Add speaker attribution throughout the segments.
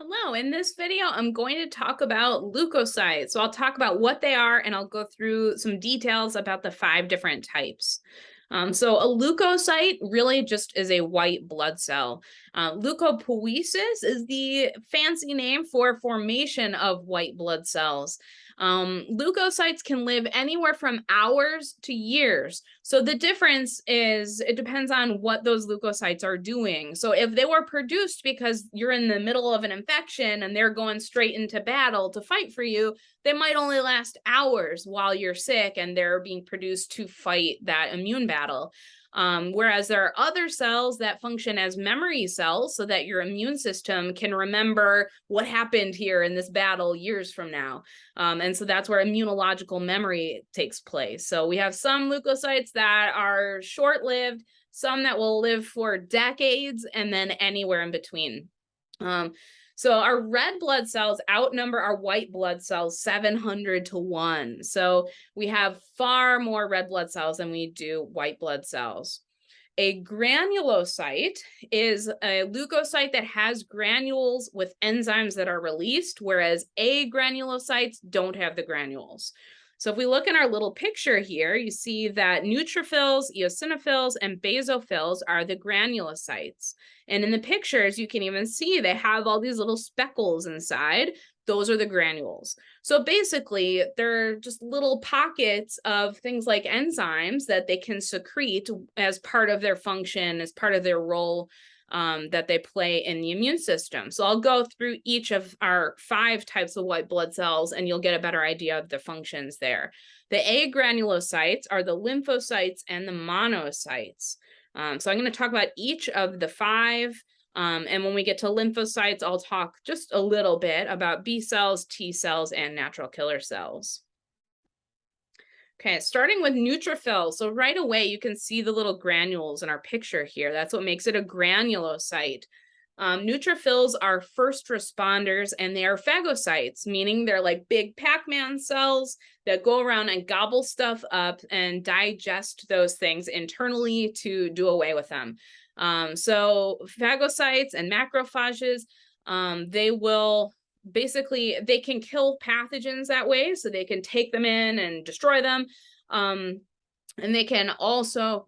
Speaker 1: Hello, in this video, I'm going to talk about leukocytes. So I'll talk about what they are and I'll go through some details about the 5 different types. So a leukocyte really just is a white blood cell. Leukopoiesis is the fancy name for formation of white blood cells. Leukocytes can live anywhere from hours to years. So the difference is it depends on what those leukocytes are doing. So if they were produced because you're in the middle of an infection and they're going straight into battle to fight for you, they might only last hours while you're sick and they're being produced to fight that immune battle. Whereas there are other cells that function as memory cells so that your immune system can remember what happened here in this battle years from now. And so that's where immunological memory takes place. So we have some leukocytes that are short-lived, some that will live for decades, and then anywhere in between. So our red blood cells outnumber our white blood cells 700 to 1. So we have far more red blood cells than we do white blood cells. A granulocyte is a leukocyte that has granules with enzymes that are released, whereas agranulocytes don't have the granules. So if we look in our little picture here, you see that neutrophils, eosinophils, and basophils are the granulocytes. And in the pictures, you can even see they have all these little speckles inside. Those are the granules. So basically, they're just little pockets of things like enzymes that they can secrete as part of their function, as part of their role that they play in the immune system. So I'll go through each of our 5 types of white blood cells and you'll get a better idea of the functions there. The agranulocytes are the lymphocytes and the monocytes. So I'm going to talk about each of the 5. And when we get to lymphocytes, I'll talk just a little bit about B cells, T cells, and natural killer cells. Okay, starting with neutrophils. So right away, you can see the little granules in our picture here. That's what makes it a granulocyte. Neutrophils are first responders and they are phagocytes, meaning they're like big Pac-Man cells that go around and gobble stuff up and digest those things internally to do away with them. So phagocytes and macrophages, they will basically, they can kill pathogens that way, so they can take them in and destroy them. And they can also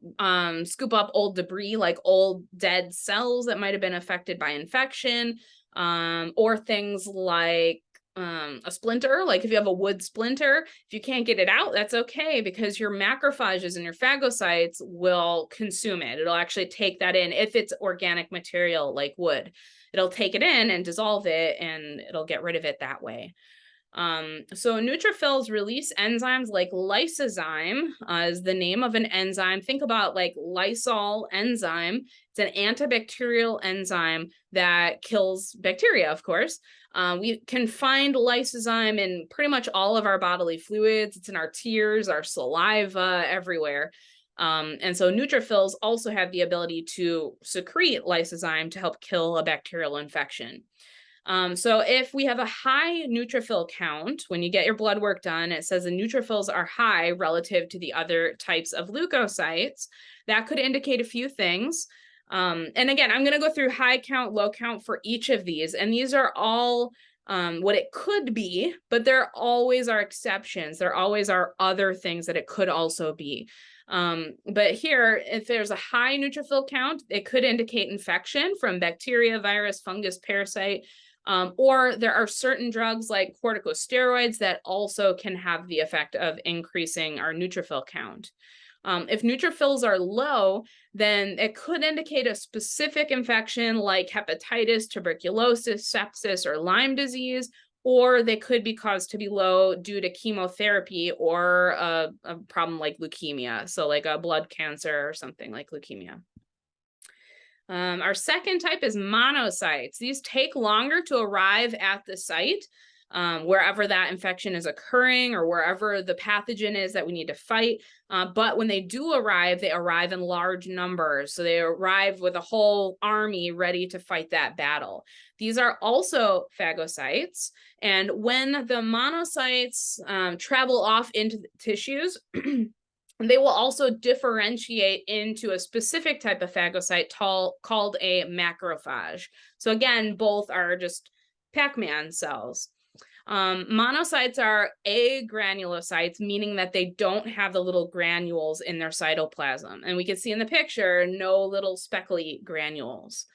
Speaker 1: scoop up old debris, like old dead cells that might have been affected by infection, or things like a splinter. Like if you have a wood splinter, if you can't get it out, that's okay, because your macrophages and your phagocytes will consume it. It'll actually take that in if it's organic material like wood. It'll take it in and dissolve it, and it'll get rid of it that way. So neutrophils release enzymes like Lysozyme is the name of an enzyme. Think about like Lysol enzyme. It's an antibacterial enzyme that kills bacteria, of course. We can find lysozyme in pretty much all of our bodily fluids. It's in our tears, our saliva, everywhere. And so neutrophils also have the ability to secrete lysozyme to help kill a bacterial infection. So if we have a high neutrophil count, when you get your blood work done, it says the neutrophils are high relative to the other types of leukocytes, that could indicate a few things. And again, I'm going to go through high count, low count for each of these. And these are all what it could be, but there always are exceptions. There always are other things that it could also be. But here, if there's a high neutrophil count, it could indicate infection from bacteria, virus, fungus, parasite, or there are certain drugs like corticosteroids that also can have the effect of increasing our neutrophil count. If neutrophils are low, then it could indicate a specific infection like hepatitis, tuberculosis, sepsis, or Lyme disease, or they could be caused to be low due to chemotherapy or a problem like leukemia, so like a blood cancer or something like leukemia. Our second type is monocytes. These take longer to arrive at the site, wherever that infection is occurring or wherever the pathogen is that we need to fight. But when they do arrive, they arrive in large numbers. So they arrive with a whole army ready to fight that battle. These are also phagocytes. And when the monocytes travel off into the tissues, they will also differentiate into a specific type of phagocyte called a macrophage. So again, both are just Pac-Man cells. Monocytes are agranulocytes, meaning that they don't have the little granules in their cytoplasm. And we can see in the picture, no little speckly granules.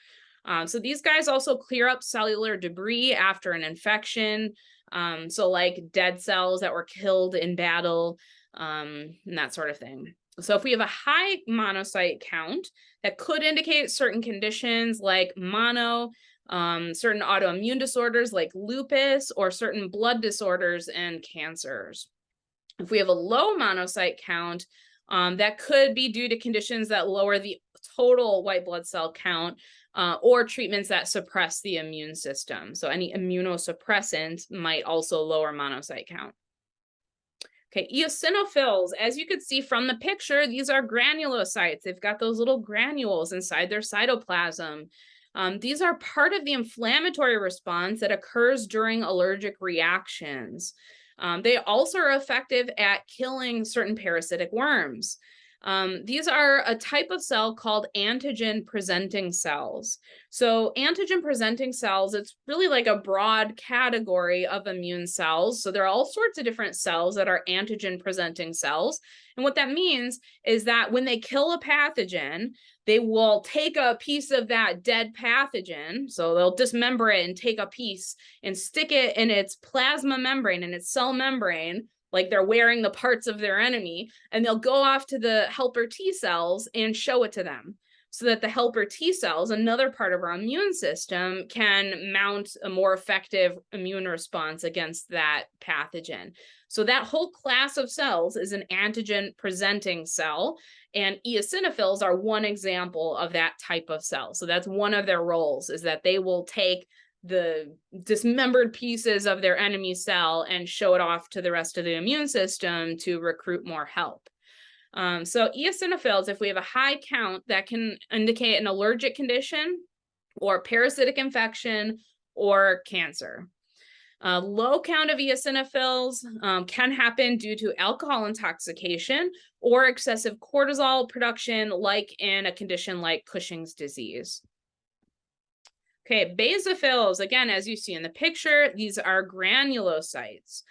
Speaker 1: So these guys also clear up cellular debris after an infection. So like dead cells that were killed in battle, and that sort of thing. So if we have a high monocyte count, that could indicate certain conditions like certain autoimmune disorders like lupus, or certain blood disorders and cancers. If we have a low monocyte count, that could be due to conditions that lower the total white blood cell count, or treatments that suppress the immune system. So any immunosuppressant might also lower monocyte count. Okay, eosinophils, as you could see from the picture, these are granulocytes. They've got those little granules inside their cytoplasm. These are part of the inflammatory response that occurs during allergic reactions. They also are effective at killing certain parasitic worms. These are a type of cell called antigen-presenting cells. So antigen-presenting cells, it's really like a broad category of immune cells. So there are all sorts of different cells that are antigen-presenting cells. And what that means is that when they kill a pathogen, they will take a piece of that dead pathogen. So they'll dismember it and take a piece and stick it in its plasma membrane, in its cell membrane, like they're wearing the parts of their enemy, and they'll go off to the helper T cells and show it to them, so that the helper T cells, another part of our immune system, can mount a more effective immune response against that pathogen. So that whole class of cells is an antigen-presenting cell, and eosinophils are one example of that type of cell. So that's one of their roles, is that they will take the dismembered pieces of their enemy cell and show it off to the rest of the immune system to recruit more help. So eosinophils, if we have a high count, that can indicate an allergic condition or parasitic infection or cancer. Low count of eosinophils can happen due to alcohol intoxication or excessive cortisol production, like in a condition like Cushing's disease. Okay, basophils, again, as you see in the picture, these are granulocytes.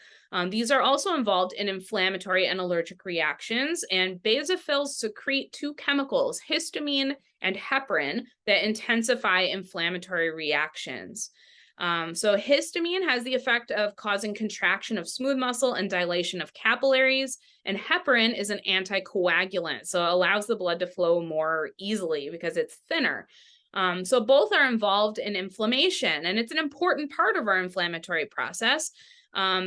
Speaker 1: These are also involved in inflammatory and allergic reactions, and basophils secrete two chemicals, histamine and heparin, that intensify inflammatory reactions. So histamine has the effect of causing contraction of smooth muscle and dilation of capillaries, and heparin is an anticoagulant, so it allows the blood to flow more easily because it's thinner. So both are involved in inflammation, and it's an important part of our inflammatory process,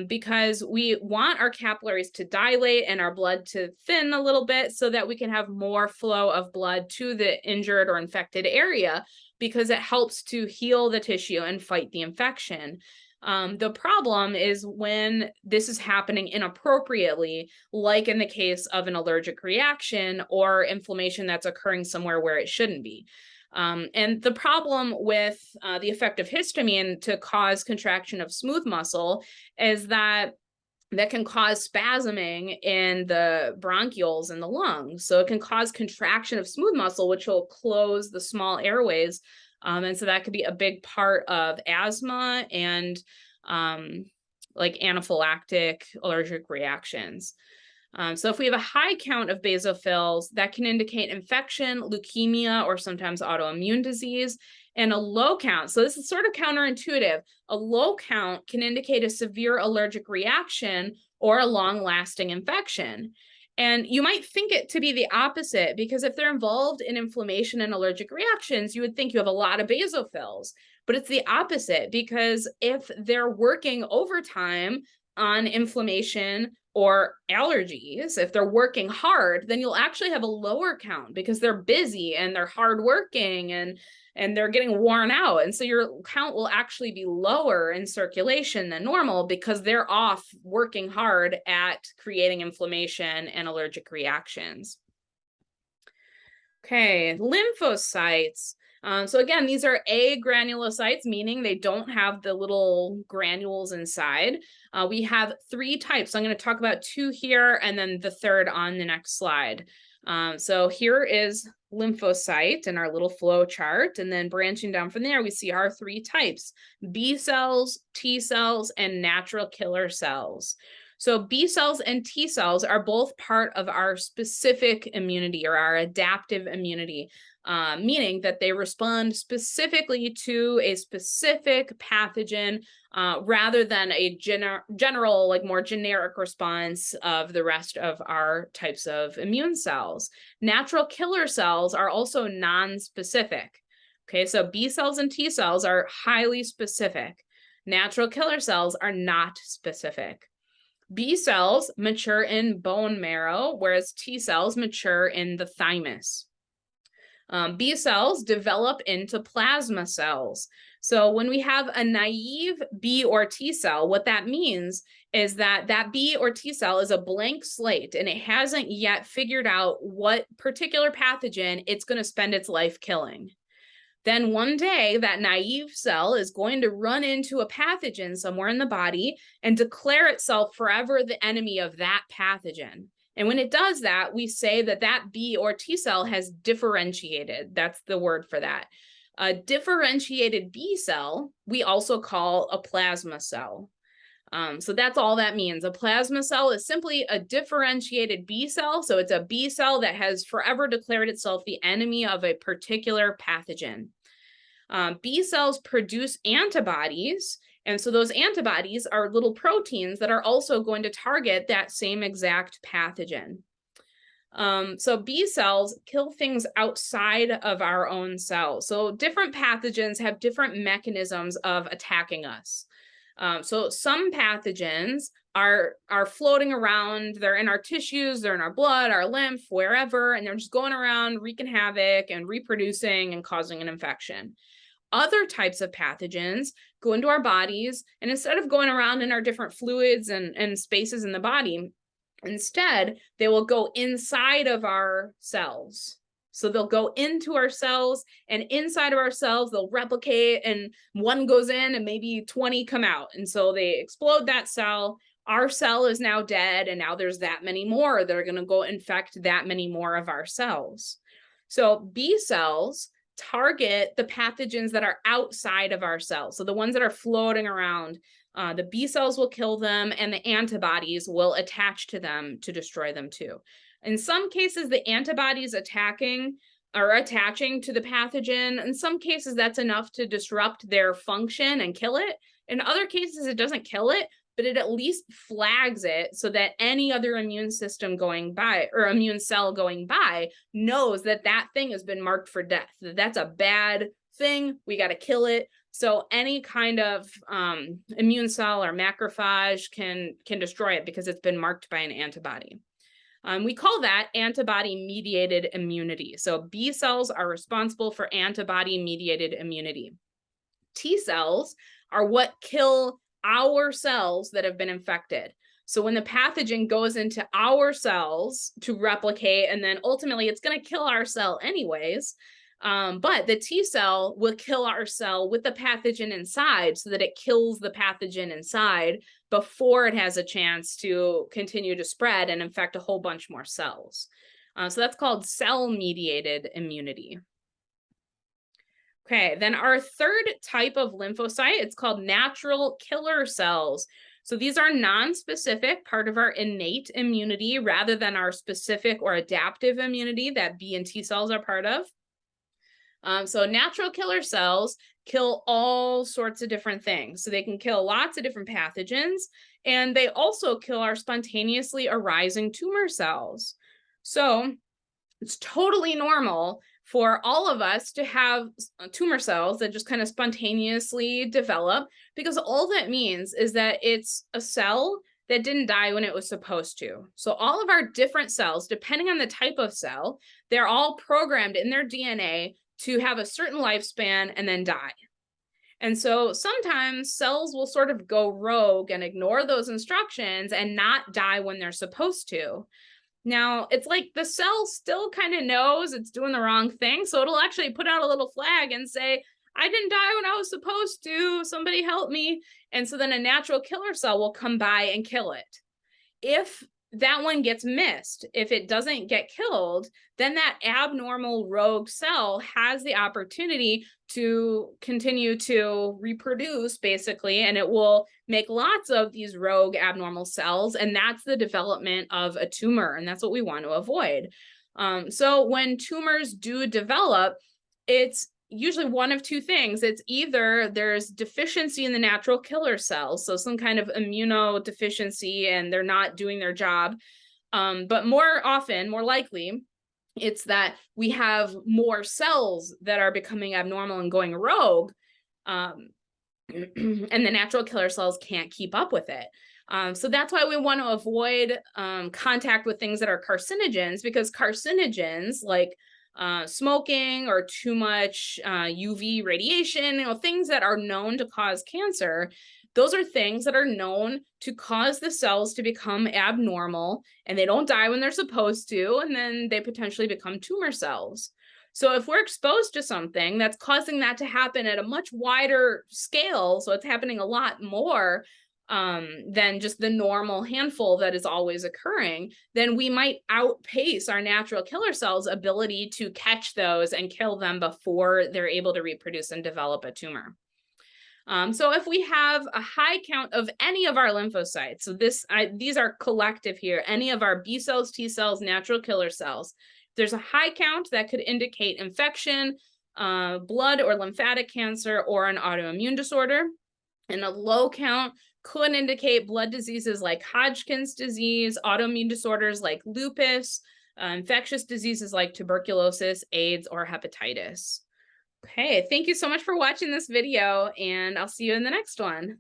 Speaker 1: because we want our capillaries to dilate and our blood to thin a little bit so that we can have more flow of blood to the injured or infected area, because it helps to heal the tissue and fight the infection. The problem is when this is happening inappropriately, like in the case of an allergic reaction or inflammation that's occurring somewhere where it shouldn't be. And the problem with the effect of histamine to cause contraction of smooth muscle is that can cause spasming in the bronchioles in the lungs. So it can cause contraction of smooth muscle, which will close the small airways. And so that could be a big part of asthma and like anaphylactic allergic reactions. So if we have a high count of basophils, that can indicate infection, leukemia, or sometimes autoimmune disease, and a low count. So this is sort of counterintuitive. A low count can indicate a severe allergic reaction or a long-lasting infection. And you might think it to be the opposite, because if they're involved in inflammation and allergic reactions, you would think you have a lot of basophils. But it's the opposite, because if they're working overtime on inflammation or allergies, if they're working hard, then you'll actually have a lower count, because they're busy and they're hardworking and they're getting worn out. And so your count will actually be lower in circulation than normal, because they're off working hard at creating inflammation and allergic reactions. Okay, lymphocytes. So again, these are agranulocytes, meaning they don't have the little granules inside. We have three types. I'm going to talk about two here and then the third on the next slide. So here is lymphocyte in our little flow chart. And then branching down from there, we see our three types: B cells, T cells, and natural killer cells. So B cells and T cells are both part of our specific immunity or our adaptive immunity, meaning that they respond specifically to a specific pathogen rather than a general, like more generic response of the rest of our types of immune cells. Natural killer cells are also non-specific. Okay, so B cells and T cells are highly specific. Natural killer cells are not specific. B cells mature in bone marrow, whereas T cells mature in the thymus. B cells develop into plasma cells. So when we have a naive B or T cell, what that means is that that B or T cell is a blank slate and it hasn't yet figured out what particular pathogen it's going to spend its life killing. Then one day that naive cell is going to run into a pathogen somewhere in the body and declare itself forever the enemy of that pathogen. And when it does that, we say that that B or T cell has differentiated. That's the word for that. A differentiated B cell, we also call a plasma cell. So that's all that means. A plasma cell is simply a differentiated B cell. So it's a B cell that has forever declared itself the enemy of a particular pathogen. B cells produce antibodies. And so those antibodies are little proteins that are also going to target that same exact pathogen. So B cells kill things outside of our own cells. So different pathogens have different mechanisms of attacking us. So some pathogens are floating around, they're in our tissues, they're in our blood, our lymph, wherever, and they're just going around wreaking havoc and reproducing and causing an infection. Other types of pathogens go into our bodies, and instead of going around in our different fluids and spaces in the body, instead, they will go inside of our cells. So they'll go into our cells, and inside of our cells, they'll replicate, and one goes in and maybe 20 come out. And so they explode that cell. Our cell is now dead, and now there's that many more that are going to go infect that many more of our cells. So B cells target the pathogens that are outside of our cells. So the ones that are floating around, the B cells will kill them, and the antibodies will attach to them to destroy them too. In some cases, the antibodies attaching to the pathogen. In some cases, that's enough to disrupt their function and kill it. In other cases, it doesn't kill it, but it at least flags it so that any other immune system going by or immune cell going by knows that that thing has been marked for death. That's a bad thing. We got to kill it. So any kind of immune cell or macrophage can destroy it because it's been marked by an antibody. We call that antibody-mediated immunity. So B cells are responsible for antibody-mediated immunity. T cells are what kill our cells that have been infected. So when the pathogen goes into our cells to replicate, and then ultimately it's going to kill our cell anyways, but the T cell will kill our cell with the pathogen inside so that it kills the pathogen inside before it has a chance to continue to spread and infect a whole bunch more cells. So that's called cell-mediated immunity. Okay, then our third type of lymphocyte, it's called natural killer cells. So these are non-specific, part of our innate immunity rather than our specific or adaptive immunity that B and T cells are part of. So natural killer cells kill all sorts of different things. So they can kill lots of different pathogens, and they also kill our spontaneously arising tumor cells. So it's totally normal for all of us to have tumor cells that just kind of spontaneously develop, because all that means is that it's a cell that didn't die when it was supposed to. So all of our different cells, depending on the type of cell, they're all programmed in their DNA to have a certain lifespan and then die. And so sometimes cells will sort of go rogue and ignore those instructions and not die when they're supposed to. Now, it's like the cell still kind of knows it's doing the wrong thing, so it'll actually put out a little flag and say, I didn't die when I was supposed to, somebody help me. And so then a natural killer cell will come by and kill it. If that one gets missed. If it doesn't get killed, then that abnormal rogue cell has the opportunity to continue to reproduce, basically, and it will make lots of these rogue abnormal cells, and that's the development of a tumor, and that's what we want to avoid. So when tumors do develop, it's usually one of two things. It's either there's deficiency in the natural killer cells, so some kind of immunodeficiency and they're not doing their job. But more often, more likely, it's that we have more cells that are becoming abnormal and going rogue, and the natural killer cells can't keep up with it. So that's why we want to avoid contact with things that are carcinogens, because carcinogens like smoking or too much UV radiation, things that are known to cause cancer, those are things that are known to cause the cells to become abnormal, and they don't die when they're supposed to, and then they potentially become tumor cells. So if we're exposed to something that's causing that to happen at a much wider scale, so it's happening a lot more than just the normal handful that is always occurring, then we might outpace our natural killer cells' ability to catch those and kill them before they're able to reproduce and develop a tumor. So if we have a high count of any of our lymphocytes, so these are collective here, any of our B cells, T cells, natural killer cells, there's a high count that could indicate infection, blood or lymphatic cancer, or an autoimmune disorder. And a low count could indicate blood diseases like Hodgkin's disease, autoimmune disorders like lupus, infectious diseases like tuberculosis, AIDS, or hepatitis. Okay, thank you so much for watching this video, and I'll see you in the next one.